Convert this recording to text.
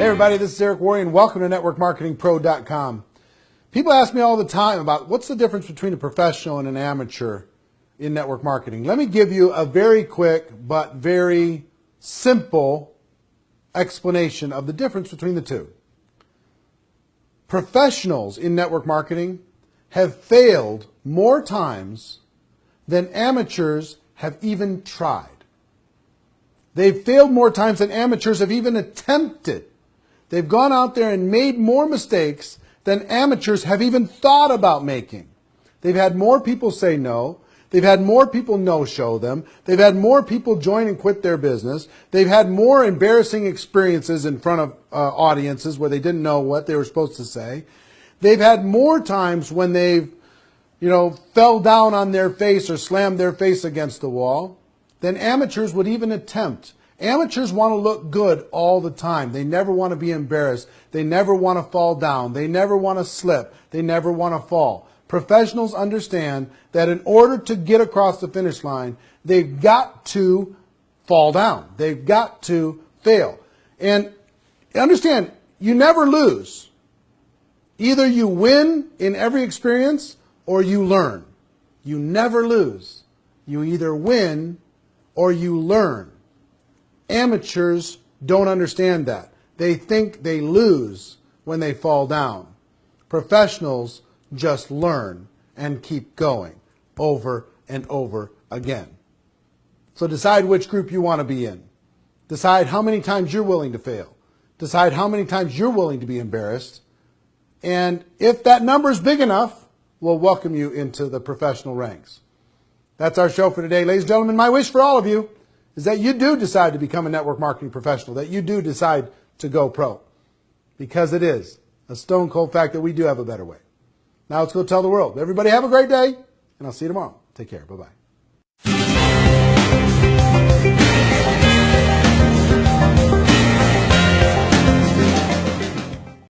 Hey everybody, this is Eric Worre and welcome to networkmarketingpro.com. People ask me all the time about what's the difference between a professional and an amateur in network marketing. Let me give you a very quick but very simple explanation of the difference between the two. Professionals in network marketing have failed more times than amateurs have even tried. They've failed more times than amateurs have even attempted. They've gone out there and made more mistakes than amateurs have even thought about making. They've had more people say no. They've had more people no-show them. They've had more people join and quit their business. They've had more embarrassing experiences in front of audiences where they didn't know what they were supposed to say. They've had more times when they've, fell down on their face or slammed their face against the wall than amateurs would even attempt. Amateurs want to look good all the time. They never want to be embarrassed. They never want to fall down. They never want to slip. They never want to fall. Professionals understand that in order to get across the finish line, they've got to fall down. They've got to fail. And understand, you never lose. Either you win in every experience or you learn. You never lose. You either win or you learn. Amateurs don't understand that. They think they lose when they fall down. Professionals just learn and keep going over and over again. So decide which group you want to be in. Decide how many times you're willing to fail. Decide how many times you're willing to be embarrassed. And if that number is big enough, we'll welcome you into the professional ranks. That's our show for today. Ladies and gentlemen, my wish for all of you is that you do decide to become a network marketing professional, that you do decide to go pro. Because it is a stone cold fact that we do have a better way. Now let's go tell the world. Everybody have a great day, and I'll see you tomorrow. Take care. Bye-bye.